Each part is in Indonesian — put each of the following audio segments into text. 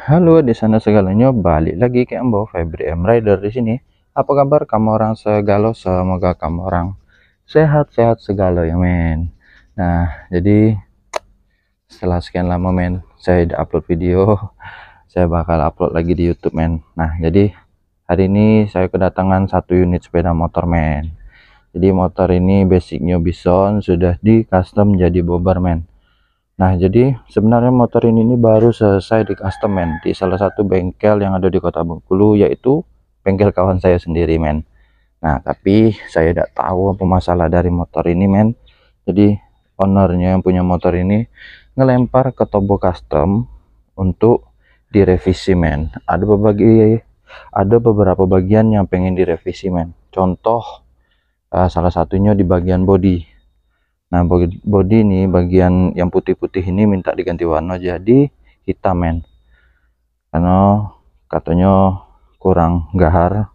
Halo di sana segalanya, balik lagi ke Ambo Febri M Rider di sini. Apa kabar kamu orang segalo? Semoga kamu orang sehat-sehat segalo ya men. Nah, jadi setelah sekian lama men, saya udah upload video. Saya bakal upload lagi di YouTube men. Nah, jadi hari ini saya kedatangan satu unit sepeda motor men. Jadi motor ini basicnya Bison, sudah di custom jadi bobber men. Nah, jadi sebenarnya motor ini baru selesai di custom men di salah satu bengkel yang ada di Kota Bengkulu, yaitu bengkel kawan saya sendiri men. Nah, tapi saya tidak tahu apa masalah dari motor ini men. Jadi ownernya yang punya motor ini ngelempar ke Tobo Custom untuk direvisi men. Ada beberapa bagian yang pengen direvisi men. Contoh salah satunya di bagian bodi. Nah, bodi ini bagian yang putih-putih ini minta diganti warna jadi hitam men, karena katanya kurang gahar,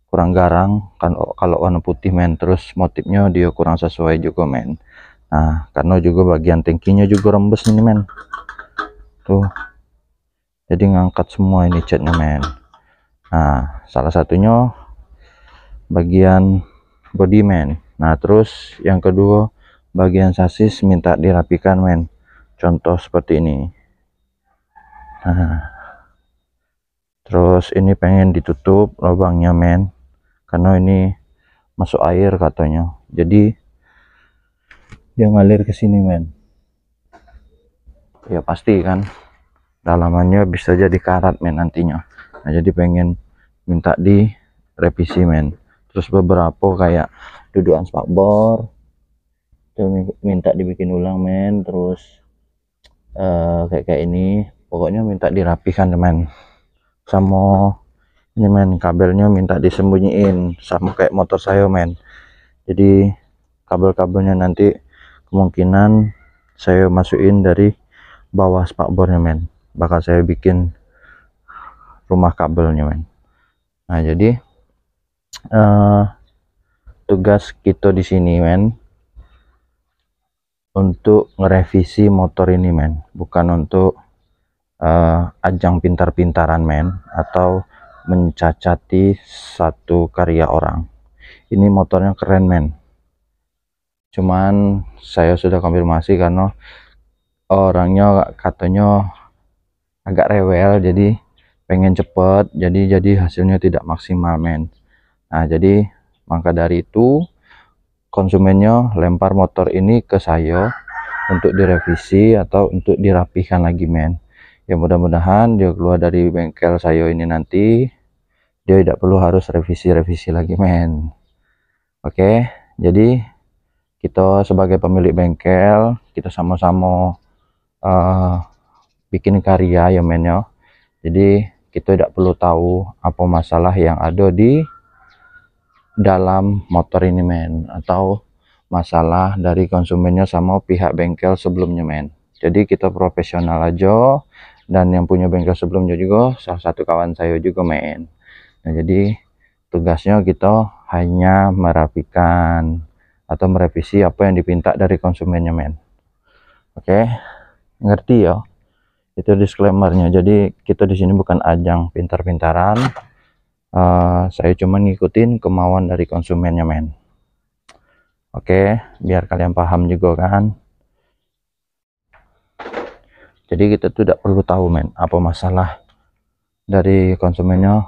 kurang garang kan kalau warna putih men. Terus motifnya dia kurang sesuai juga men. Nah, karena juga bagian tangkinya juga rembes ini men, tuh jadi ngangkat semua ini catnya men. Nah, salah satunya bagian body men. Nah, terus yang kedua bagian sasis minta dirapikan men, contoh seperti ini. Nah, terus ini pengen ditutup lubangnya men, karena ini masuk air katanya, jadi dia ngalir ke sini men. Ya pasti kan dalamannya bisa jadi karat men nantinya. Nah, jadi pengen minta direvisi men. Terus beberapa kayak dudukan spakbor itu minta dibikin ulang men. Terus kayak ini pokoknya minta dirapikan men. Sama ini men, kabelnya minta disembunyiin sama kayak motor saya men. Jadi kabel-kabelnya nanti kemungkinan saya masukin dari bawah spakbornya men. Bakal saya bikin rumah kabelnya men. Nah, jadi tugas kita di sini men untuk ngerevisi motor ini men, bukan untuk ajang pintar-pintaran men atau mencacati satu karya orang. Ini motornya keren men, cuman saya sudah konfirmasi karena orangnya katanya agak rewel, jadi pengen cepet, jadi hasilnya tidak maksimal men. Nah, jadi maka dari itu konsumennya lempar motor ini ke saya untuk direvisi atau untuk dirapikan lagi men. Ya mudah-mudahan dia keluar dari bengkel saya ini nanti dia tidak perlu harus revisi-revisi lagi men. Oke, jadi kita sebagai pemilik bengkel kita sama-sama bikin karya ya men ya. Jadi kita tidak perlu tahu apa masalah yang ada di dalam motor ini men, atau masalah dari konsumennya sama pihak bengkel sebelumnya men. Jadi kita profesional aja, dan yang punya bengkel sebelumnya juga salah satu kawan saya juga men. Nah, jadi tugasnya kita hanya merapikan atau merevisi apa yang dipinta dari konsumennya men. Oke, ngerti ya? Itu disclaimernya. Jadi kita di sini bukan ajang pintar-pintaran. Saya cuma ngikutin kemauan dari konsumennya men. Oke, biar kalian paham juga kan. Jadi kita tuh tidak perlu tahu men apa masalah dari konsumennya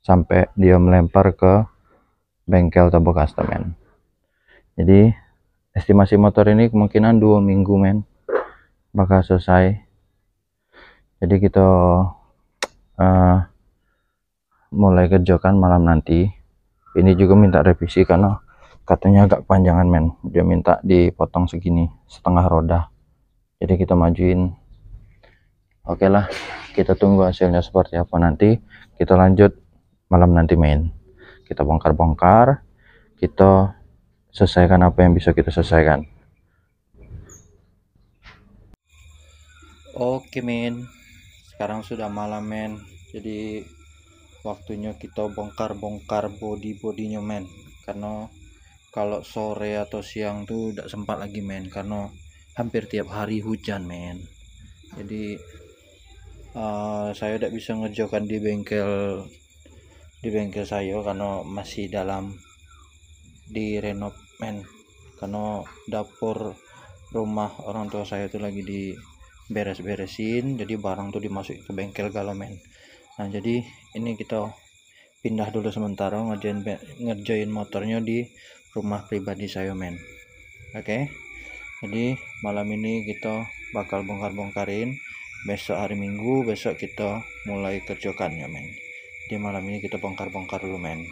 sampai dia melempar ke bengkel Tobo Custom men. Jadi estimasi motor ini kemungkinan 2 minggu men bakal selesai. Jadi kita mulai kerjakan malam nanti. Ini juga minta revisi karena katanya agak kepanjangan men, dia minta dipotong segini setengah roda, jadi kita majuin. Oke lah, kita tunggu hasilnya seperti apa nanti. Kita lanjut malam nanti men, kita bongkar-bongkar, kita selesaikan apa yang bisa kita selesaikan. Oke men, sekarang sudah malam men, jadi waktunya kita bongkar-bongkar bodinya men, karena kalau sore atau siang tuh tidak sempat lagi men, karena hampir tiap hari hujan men. Jadi saya tidak bisa ngerjakan di bengkel saya karena masih dalam di renov men, karena dapur rumah orang tua saya itu lagi di beres-beresin, jadi barang tuh dimasukin ke bengkel galau men. Nah jadi ini kita pindah dulu sementara ngerjain motornya di rumah pribadi saya men. Oke, jadi malam ini kita bakal bongkar-bongkarin, besok hari Minggu besok kita mulai kerjakannya men. Di malam ini kita bongkar-bongkar dulu men.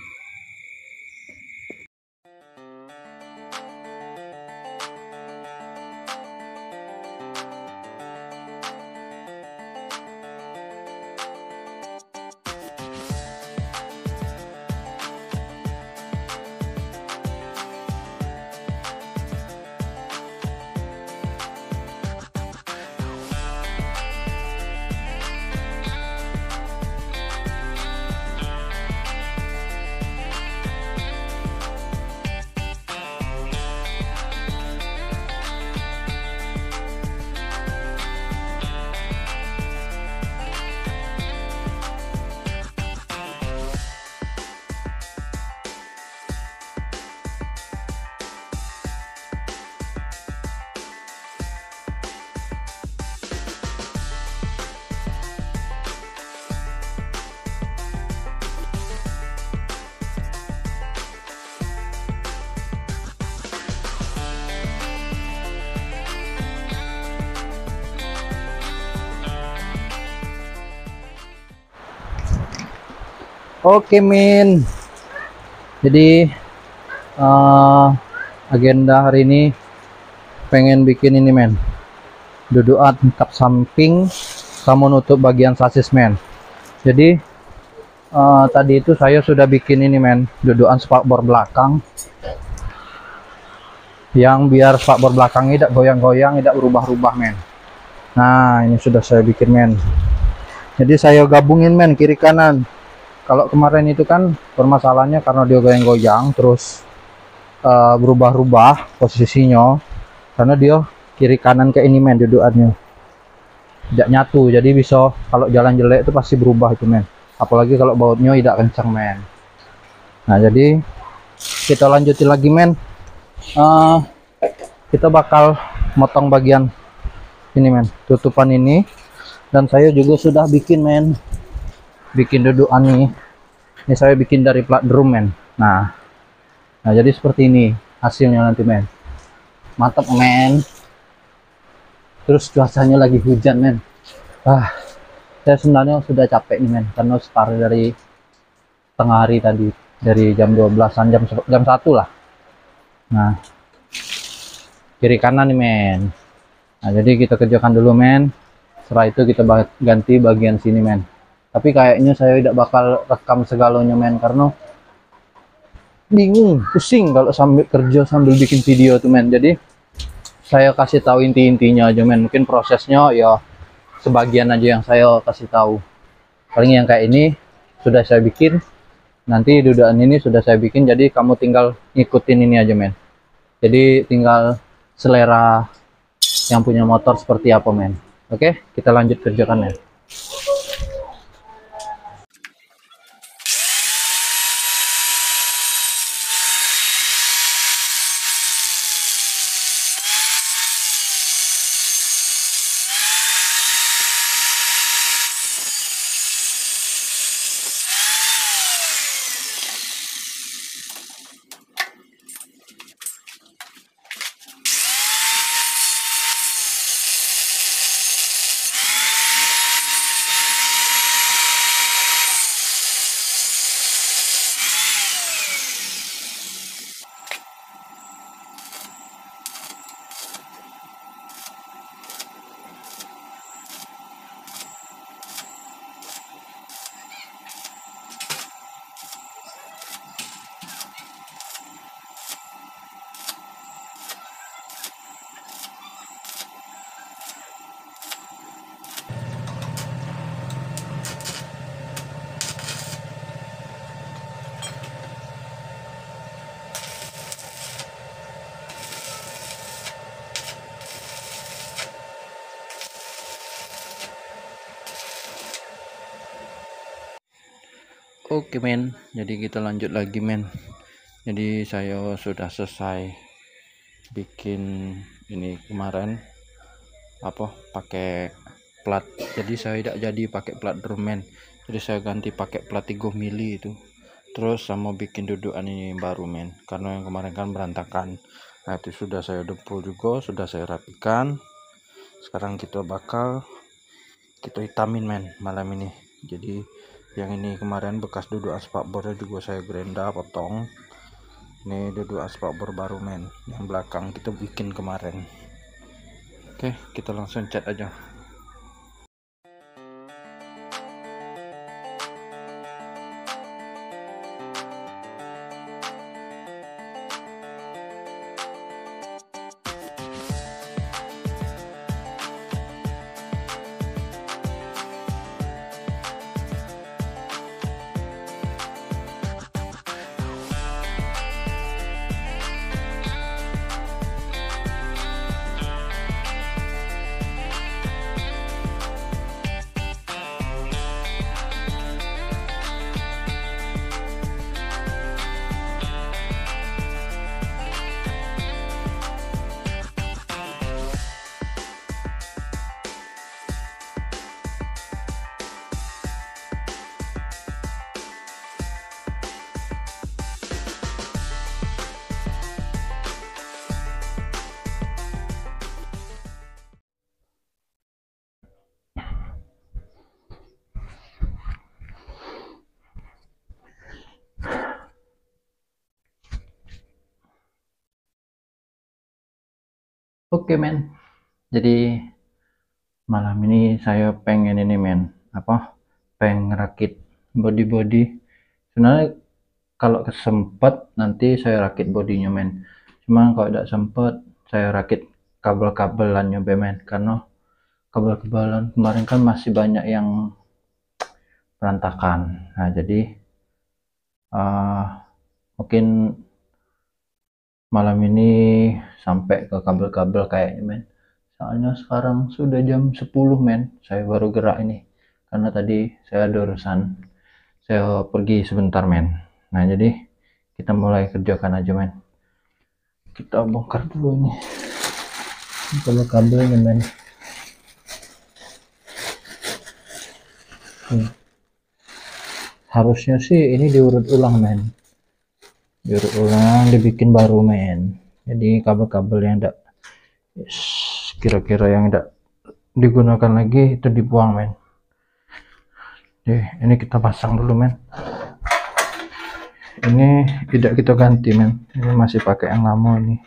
Oke Min, jadi agenda hari ini pengen bikin ini men, dudukan kap samping sama nutup bagian sasis men. Jadi tadi itu saya sudah bikin ini men, dudukan spakbor belakang yang biar spakbor belakang tidak goyang-goyang, tidak berubah-ubah men. Nah ini sudah saya bikin men, jadi saya gabungin men kiri kanan. Kalau kemarin itu kan permasalahannya karena dia goyang-goyang terus berubah-ubah posisinya karena dia kiri kanan kayak ini men, dudukannya tidak nyatu, jadi bisa kalau jalan jelek itu pasti berubah itu men, apalagi kalau bautnya tidak kencang men. Nah jadi kita lanjutin lagi men, kita bakal motong bagian ini men, tutupan ini, dan saya juga sudah bikin men, bikin dudukan nih. Ini saya bikin dari plat drum men. Nah jadi seperti ini hasilnya nanti men, mantap men. Terus cuacanya lagi hujan men. Saya sebenarnya sudah capek nih men, karena start dari tengah hari tadi, dari jam 12an, jam 1 lah. Nah kiri kanan nih men. Nah jadi kita kerjakan dulu men, setelah itu kita ganti bagian sini men. Tapi kayaknya saya tidak bakal rekam segalanya men, karena bingung, pusing kalau sambil kerja sambil bikin video tuh men. Jadi saya kasih tahu inti-intinya aja men, mungkin prosesnya ya sebagian aja yang saya kasih tahu. Paling yang kayak ini sudah saya bikin, nanti dudukan ini sudah saya bikin, jadi kamu tinggal ngikutin ini aja men. Jadi tinggal selera yang punya motor seperti apa men. Oke, kita lanjut kerjakan men. Oke men, jadi kita lanjut lagi men. Jadi saya sudah selesai bikin ini kemarin pakai plat. Jadi saya tidak jadi pakai plat drum men, jadi saya ganti pakai plat 3 mili itu. Terus sama bikin dudukan ini baru men, karena yang kemarin kan berantakan. Nah itu sudah saya dempul juga, sudah saya rapikan. Sekarang kita hitamin men malam ini. Jadi yang ini kemarin bekas duduk spakbornya juga saya gerinda potong. Ini duduk spakbor baru men, yang belakang kita bikin kemarin. Oke, kita langsung cat aja. Oke men, jadi malam ini saya pengen ini men, pengen rakit body. Sebenarnya kalau sempat nanti saya rakit bodinya men, cuman kalau tidak sempat saya rakit kabel-kabelannya men, karena kabel-kabelan kemarin kan masih banyak yang berantakan. Nah jadi mungkin malam ini sampai ke kabel-kabel kayaknya men, soalnya sekarang sudah jam 10 men, saya baru gerak ini karena tadi saya ada urusan, saya pergi sebentar men. Nah jadi kita mulai kerjakan aja men, kita bongkar dulu ini kabel-kabelnya men. Harusnya sih ini diurut ulang men, dibikin baru men. Jadi kabel-kabel yang tidak kira-kira yang tidak digunakan lagi itu dibuang men. Ini kita pasang dulu men, ini tidak kita ganti men, ini masih pakai yang lama ini.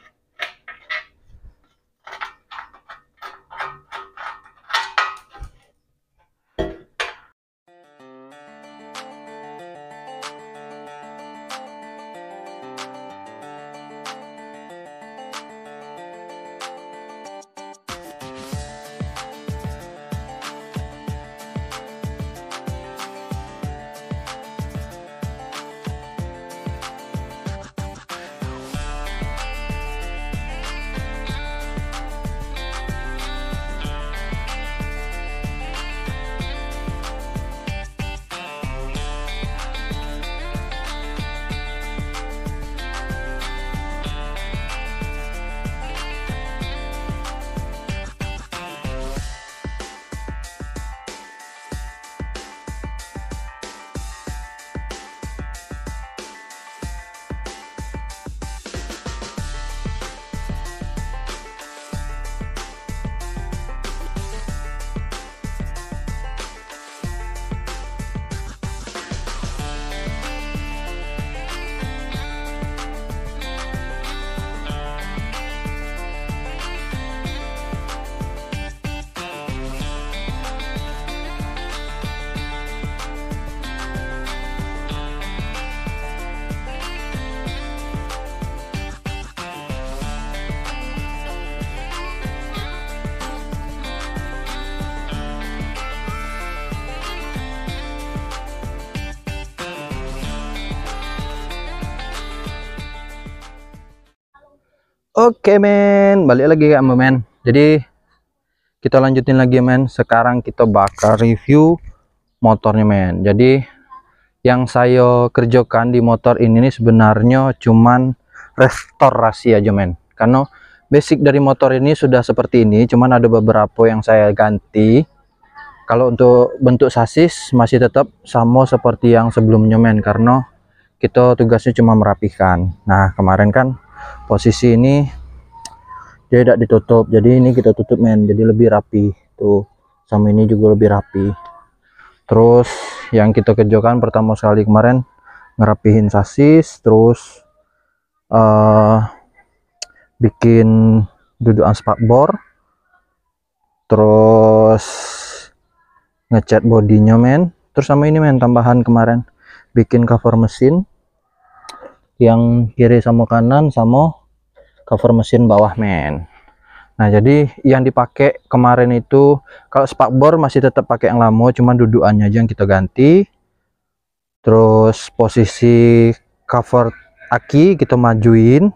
Oke men, balik lagi ya men. Jadi kita lanjutin lagi men. Sekarang kita bakal review motornya men. Jadi yang saya kerjakan di motor ini nih sebenarnya cuman restorasi aja men, karena basic dari motor ini sudah seperti ini, cuman ada beberapa yang saya ganti. Kalau untuk bentuk sasis masih tetap sama seperti yang sebelumnya men, karena kita tugasnya cuma merapikan. Nah kemarin kan posisi ini dia tidak ditutup, jadi ini kita tutup men, jadi lebih rapi tuh, sama ini juga lebih rapi. Terus yang kita kerjakan pertama sekali kemarin ngerapihin sasis, terus bikin dudukan spakbor, terus ngecat bodinya men. Terus sama ini men, tambahan kemarin bikin cover mesin yang kiri sama kanan, sama cover mesin bawah men. Nah jadi yang dipakai kemarin itu, kalau spakbor masih tetap pakai yang lama, cuman dudukannya aja yang kita ganti. Terus posisi cover aki kita majuin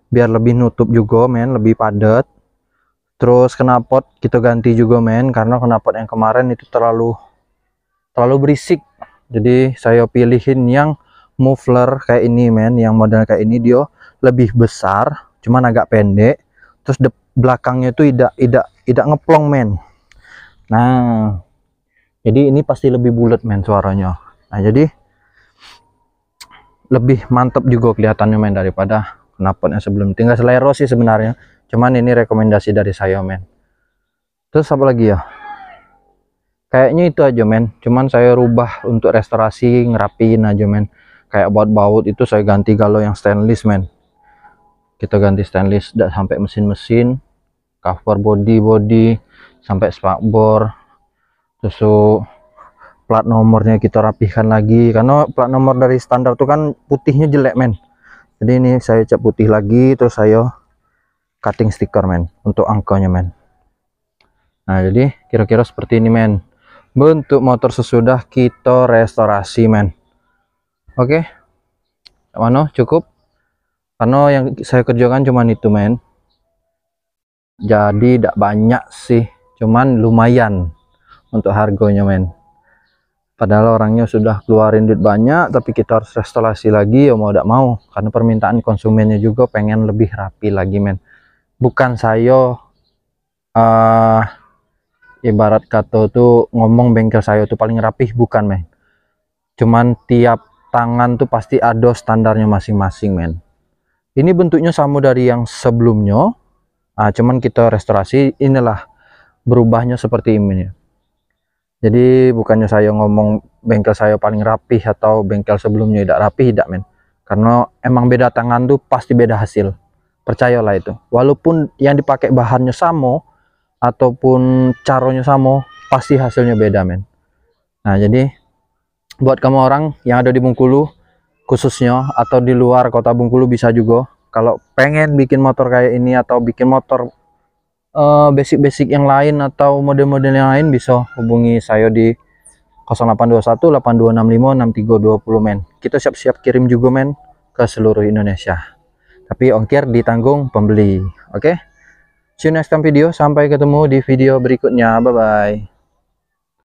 biar lebih nutup juga men, lebih padat. Terus knalpot kita ganti juga men, karena knalpot yang kemarin itu terlalu berisik. Jadi saya pilihin yang muffler kayak ini men, yang model kayak ini, dia lebih besar cuman agak pendek, terus belakangnya itu tidak ngeplong men. Nah jadi ini pasti lebih bulat men suaranya. Nah jadi lebih mantap juga kelihatannya men daripada knalpotnya sebelum. Tinggal selera sih sebenarnya, cuman ini rekomendasi dari saya men. Terus apa lagi ya, kayaknya itu aja men, cuman saya rubah untuk restorasi, ngerapiin aja men. Kayak baut-baut itu saya ganti galau yang stainless men, kita ganti stainless tidak sampai mesin-mesin, cover body sampai spakbor. Terus plat nomornya kita rapihkan lagi, karena plat nomor dari standar tuh kan putihnya jelek men. Jadi ini saya cat putih lagi, terus saya cutting stiker men untuk angkanya men. Nah jadi kira-kira seperti ini men bentuk motor sesudah kita restorasi men. Oke, mana cukup, karena yang saya kerjakan cuman itu men, jadi tidak banyak sih, cuman lumayan untuk harganya men. Padahal orangnya sudah keluarin duit banyak, tapi kita harus restorasi lagi ya mau tidak mau, karena permintaan konsumennya juga pengen lebih rapi lagi men. Bukan saya ibarat kata tuh ngomong bengkel saya tuh paling rapih, bukan men, cuman tiap tangan tuh pasti ada standarnya masing-masing men. Ini bentuknya sama dari yang sebelumnya, cuman kita restorasi, inilah berubahnya seperti ini. Jadi bukannya saya ngomong bengkel saya paling rapih atau bengkel sebelumnya tidak rapih, tidak men, karena emang beda tangan tuh pasti beda hasil, percayalah itu. Walaupun yang dipakai bahannya sama ataupun caranya sama, pasti hasilnya beda men. Nah jadi buat kamu orang yang ada di Bengkulu khususnya, atau di luar kota Bengkulu bisa juga, kalau pengen bikin motor kayak ini atau bikin motor basic-basic yang lain atau model-model yang lain, bisa hubungi saya di 0821 8265 6320 men. Kita siap-siap kirim juga men ke seluruh Indonesia, tapi ongkir ditanggung pembeli. Oke, see you next time video, sampai ketemu di video berikutnya, bye bye.